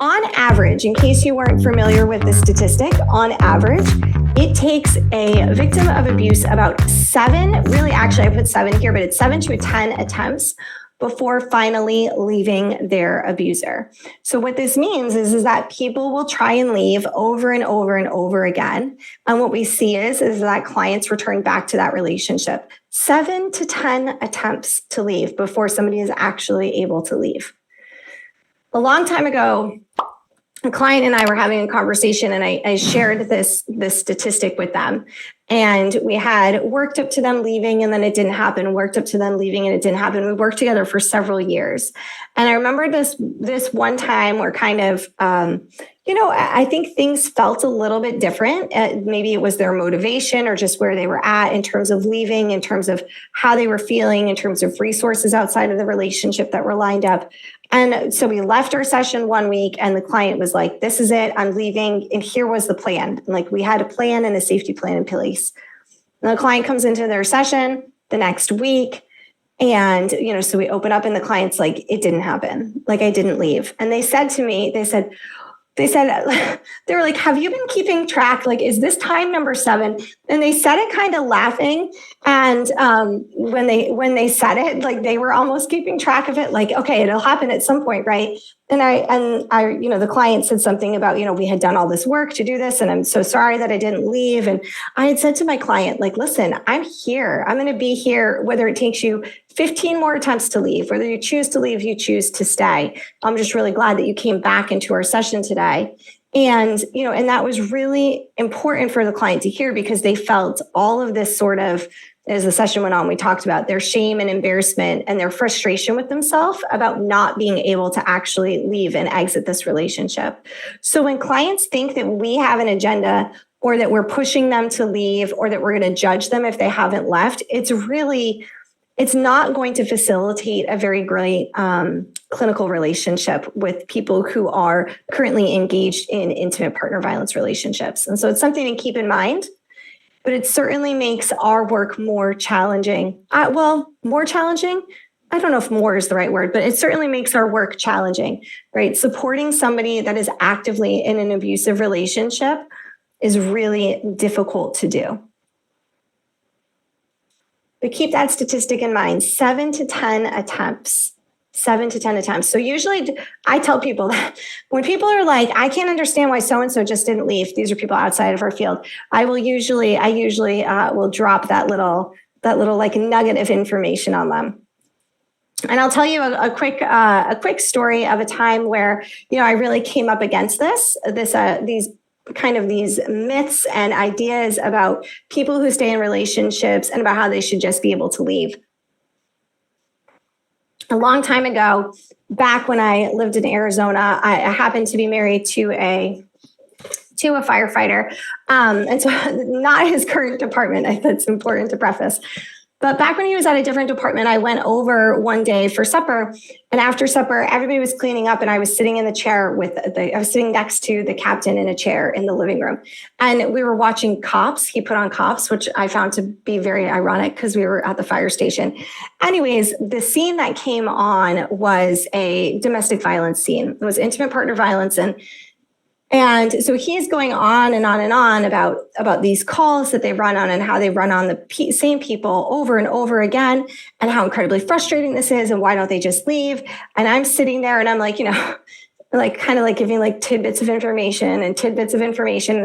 On average, in case you weren't familiar with the statistic, on average, it takes a victim of abuse about 7, really actually I put 7 here, but it's 7 to 10 attempts before finally leaving their abuser. So what this means is that people will try and leave over and over and over again. And what we see is that clients return back to that relationship. 7 to 10 attempts to leave before somebody is actually able to leave. A long time ago, a client and I were having a conversation, and I shared this statistic with them. And we had worked up to them leaving, and then it didn't happen. Worked up to them leaving, and it didn't happen. We worked together for several years. And I remember this one time where kind of, I think things felt a little bit different. Maybe it was their motivation or just where they were at in terms of leaving, in terms of how they were feeling, in terms of resources outside of the relationship that were lined up. And so we left our session one week, and the client was like, this is it, I'm leaving. And here was the plan. Like, we had a plan and a safety plan in place. And the client comes into their session the next week. And, so we open up, and the client's like, it didn't happen. Like, I didn't leave. And they said to me, they were like, have you been keeping track? Like, is this time number 7? And they said it kind of laughing. And when they said it, like, they were almost keeping track of it. Like, okay, it'll happen at some point, right? And I, the client said something about, we had done all this work to do this, and I'm so sorry that I didn't leave. And I had said to my client, like, listen, I'm here. I'm going to be here, whether it takes you 15 more attempts to leave, whether you choose to leave, you choose to stay. I'm just really glad that you came back into our session today. And, and that was really important for the client to hear, because they felt all of this sort of, as the session went on, we talked about their shame and embarrassment and their frustration with themselves about not being able to actually leave and exit this relationship. So when clients think that we have an agenda, or that we're pushing them to leave, or that we're going to judge them if they haven't left, it's not going to facilitate a very great clinical relationship with people who are currently engaged in intimate partner violence relationships. And so it's something to keep in mind, but it certainly makes our work more challenging. More challenging? I don't know if more is the right word, but it certainly makes our work challenging, right? Supporting somebody that is actively in an abusive relationship is really difficult to do. But keep that statistic in mind, 7 to 10 attempts. 7 to 10 attempts. So usually I tell people that when people are like, I can't understand why so-and-so just didn't leave. These are people outside of our field. I usually will drop that little like nugget of information on them. And I'll tell you a quick story of a time where, I really came up against these myths and ideas about people who stay in relationships and about how they should just be able to leave. A long time ago, back when I lived in Arizona, I happened to be married to a firefighter. And so not his current department, that's important to preface. But back when he was at a different department, I went over one day for supper. And after supper, everybody was cleaning up, and I was sitting in the chair I was sitting next to the captain in a chair in the living room. And we were watching Cops. He put on Cops, which I found to be very ironic because we were at the fire station. Anyways, the scene that came on was a domestic violence scene. It was intimate partner violence. And so he's going on and on and on about these calls that they run on, and how they run on the same people over and over again, and how incredibly frustrating this is, and why don't they just leave? And I'm sitting there, and I'm like, like kind of like giving like tidbits of information. And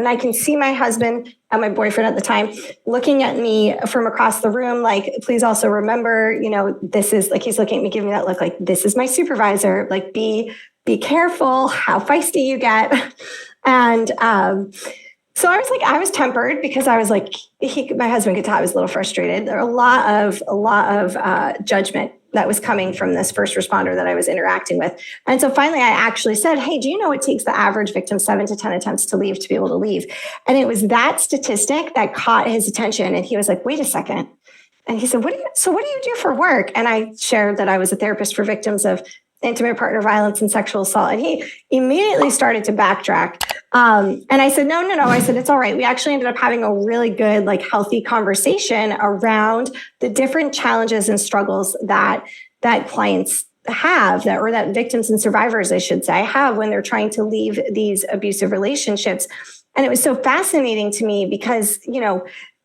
I can see my husband and my boyfriend at the time looking at me from across the room, like, please also remember, this is like, he's looking at me, giving me that look like, this is my supervisor, like, be careful how feisty you get. And so I was tempered, because I was like, my husband could tell I was a little frustrated. There were a lot of judgment that was coming from this first responder that I was interacting with. And so finally I actually said, hey, do you know it takes the average victim 7 to 10 attempts to leave to be able to leave? And it was that statistic that caught his attention. And he was like, wait a second. And he said, what do you do for work? And I shared that I was a therapist for victims of intimate partner violence and sexual assault. And he immediately started to backtrack. And I said, no. I said, it's all right. We actually ended up having a really good, like, healthy conversation around the different challenges and struggles that clients have that, or that victims and survivors, I should say, have when they're trying to leave these abusive relationships. And it was so fascinating to me because,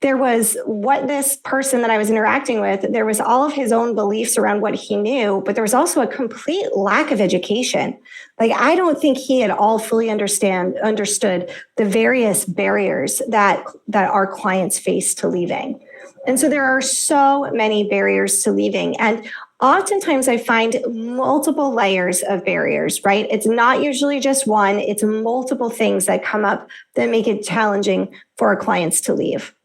there was what this person that I was interacting with, there was all of his own beliefs around what he knew, but there was also a complete lack of education. Like, I don't think he had all fully understood the various barriers that our clients face to leaving. And so there are so many barriers to leaving. And oftentimes I find multiple layers of barriers, right? It's not usually just one, it's multiple things that come up that make it challenging for our clients to leave.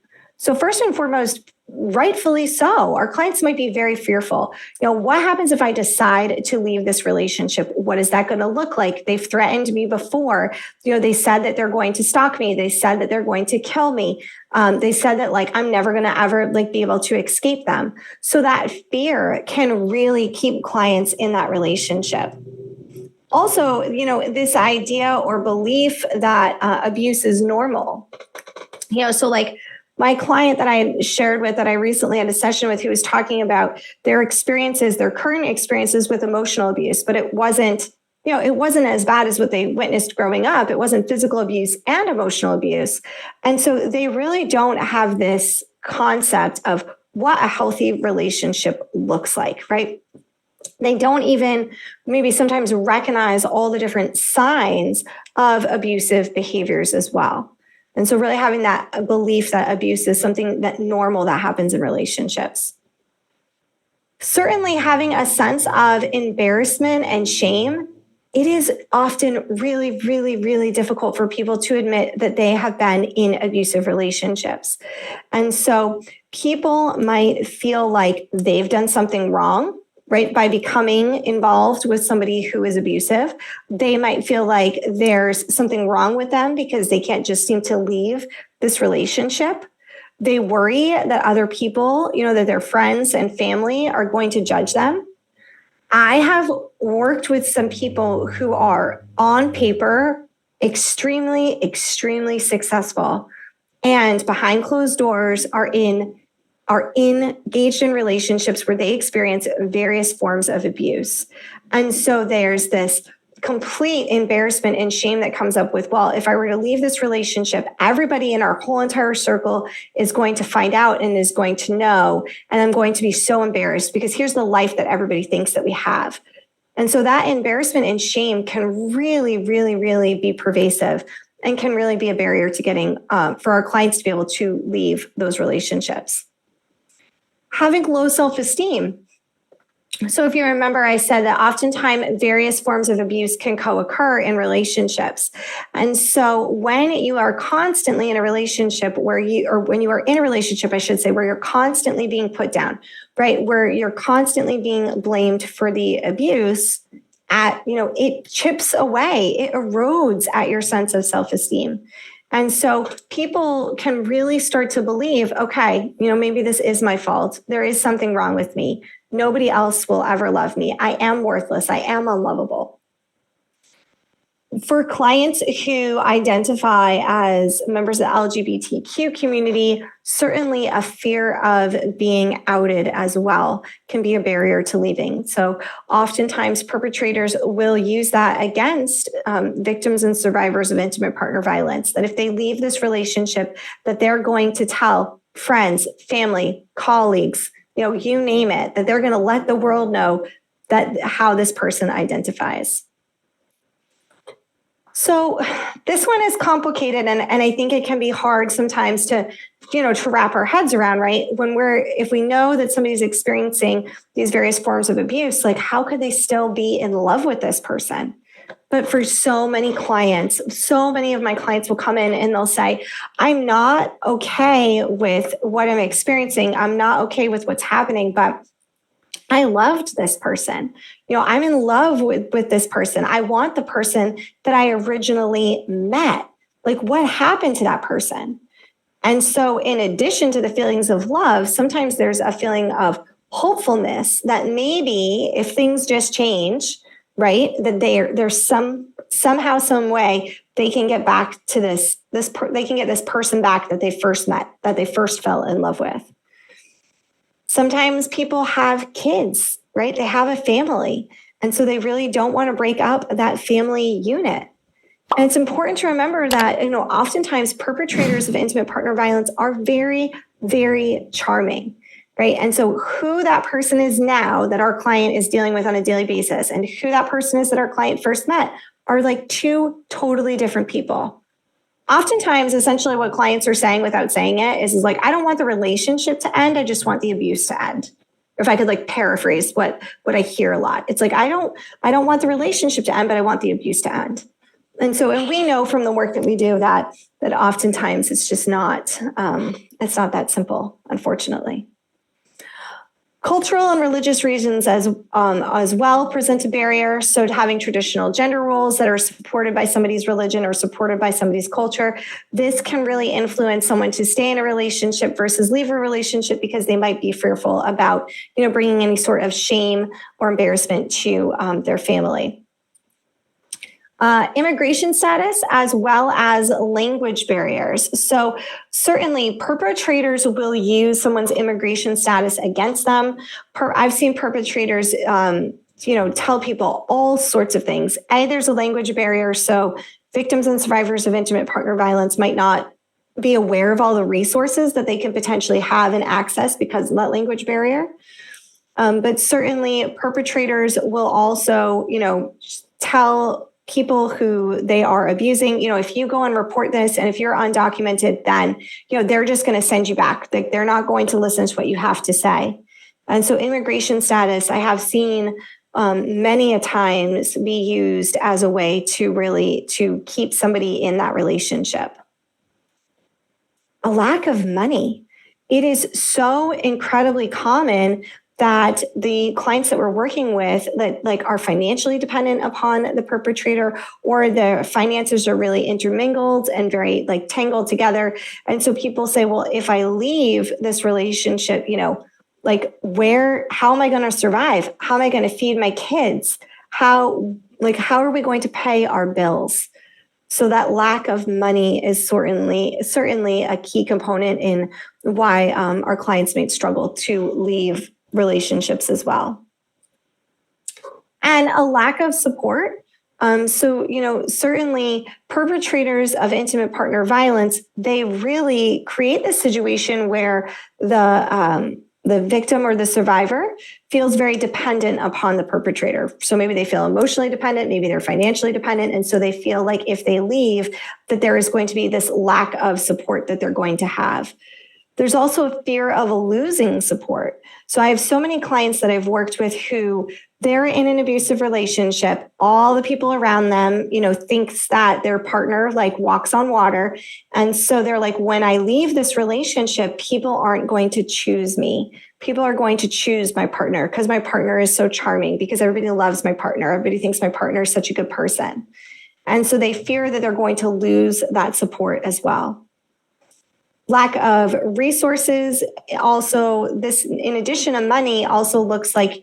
So first and foremost, rightfully so, our clients might be very fearful. What happens if I decide to leave this relationship? What is that going to look like? They've threatened me before. They said that they're going to stalk me. They said that they're going to kill me. They said that I'm never going to ever be able to escape them. So that fear can really keep clients in that relationship. Also, this idea or belief that abuse is normal. So my client that I shared with, that I recently had a session with, who was talking about their current experiences with emotional abuse, but it wasn't as bad as what they witnessed growing up. It wasn't physical abuse and emotional abuse. And so they really don't have this concept of what a healthy relationship looks like, right? They don't even maybe sometimes recognize all the different signs of abusive behaviors as well. And so really having that belief that abuse is something that normal that happens in relationships. Certainly having a sense of embarrassment and shame, it is often really, really, really difficult for people to admit that they have been in abusive relationships. And so people might feel like they've done something wrong, right? By becoming involved with somebody who is abusive. They might feel like there's something wrong with them because they can't just seem to leave this relationship. They worry that other people, that their friends and family are going to judge them. I have worked with some people who are on paper extremely, extremely successful, and behind closed doors are engaged in relationships where they experience various forms of abuse. And so there's this complete embarrassment and shame that comes up with, well, if I were to leave this relationship, everybody in our whole entire circle is going to find out and is going to know, and I'm going to be so embarrassed because here's the life that everybody thinks that we have. And so that embarrassment and shame can really, really, really be pervasive and can really be a barrier to getting, for our clients to be able to leave those relationships. Having low self-esteem. So if you remember, I said that oftentimes various forms of abuse can co-occur in relationships. And so when you are constantly in a relationship when you are in a relationship, I should say, where you're constantly being put down, right? Where you're constantly being blamed for the abuse, it chips away, it erodes at your sense of self-esteem. And so people can really start to believe, okay, maybe this is my fault. There is something wrong with me. Nobody else will ever love me. I am worthless. I am unlovable. For clients who identify as members of the LGBTQ community, certainly a fear of being outed as well can be a barrier to leaving. So oftentimes perpetrators will use that against victims and survivors of intimate partner violence, that if they leave this relationship, that they're going to tell friends, family, colleagues, you name it, that they're going to let the world know that how this person identifies. So this one is complicated, and I think it can be hard sometimes to wrap our heads around, right? If we know that somebody's experiencing these various forms of abuse, how could they still be in love with this person? But for so many clients, so many of my clients will come in and they'll say, I'm not okay with what I'm experiencing. I'm not okay with what's happening, but I loved this person. I'm in love with this person. I want the person that I originally met. What happened to that person? And so in addition to the feelings of love, sometimes there's a feeling of hopefulness that maybe if things just change, right, that there's somehow, some way they can get back to they can get this person back that they first met, that they first fell in love with. Sometimes people have kids, right? They have a family. And so they really don't want to break up that family unit. And it's important to remember that, oftentimes perpetrators of intimate partner violence are very, very charming, right? And so who that person is now that our client is dealing with on a daily basis and who that person is that our client first met are like two totally different people. Oftentimes, essentially what clients are saying without saying it is like, I don't want the relationship to end. I just want the abuse to end. Or if I could like paraphrase what I hear a lot, it's like, I don't want the relationship to end, but I want the abuse to end. And we know from the work that we do that oftentimes it's just not, it's not that simple, unfortunately. Cultural and religious reasons as well present a barrier. So having traditional gender roles that are supported by somebody's religion or supported by somebody's culture, this can really influence someone to stay in a relationship versus leave a relationship because they might be fearful about, bringing any sort of shame or embarrassment to their family. Immigration status as well as language barriers. So certainly perpetrators will use someone's immigration status against them. I've seen perpetrators, tell people all sorts of things. There's a language barrier. So victims and survivors of intimate partner violence might not be aware of all the resources that they can potentially have and access because of that language barrier. But certainly perpetrators will also, tell people who they are abusing, if you go and report this and if you're undocumented, then, they're just going to send you back. They're not going to listen to what you have to say. And so immigration status, I have seen many a times be used as a way to keep somebody in that relationship. A lack of money. It is so incredibly common that the clients that we're working with that are financially dependent upon the perpetrator, or their finances are really intermingled and very tangled together. And so people say, well, if I leave this relationship, how am I going to survive? How am I going to feed my kids? How are we going to pay our bills? So that lack of money is certainly a key component in why our clients may struggle to leave relationships as well. And a lack of support. Certainly perpetrators of intimate partner violence, they really create this situation where the victim or the survivor feels very dependent upon the perpetrator. So maybe they feel emotionally dependent, maybe they're financially dependent. And so they feel like if they leave, that there is going to be this lack of support that they're going to have. There's also a fear of losing support. So I have so many clients that I've worked with who they're in an abusive relationship. All the people around them, thinks that their partner walks on water. And so they're like, when I leave this relationship, people aren't going to choose me. People are going to choose my partner because my partner is so charming, because everybody loves my partner. Everybody thinks my partner is such a good person. And so they fear that they're going to lose that support as well. Lack of resources. Also, this, in addition to money, also looks like,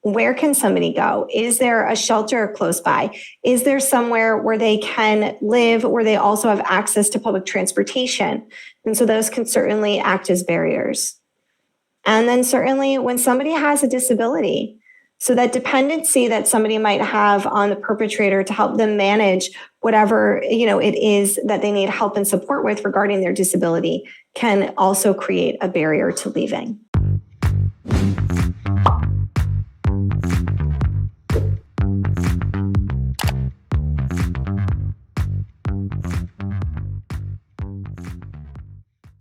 where can somebody go? Is there a shelter close by? Is there somewhere where they can live, where they also have access to public transportation? And so those can certainly act as barriers. And then certainly when somebody has a disability, so that dependency that somebody might have on the perpetrator to help them manage whatever, it is that they need help and support with regarding their disability can also create a barrier to leaving.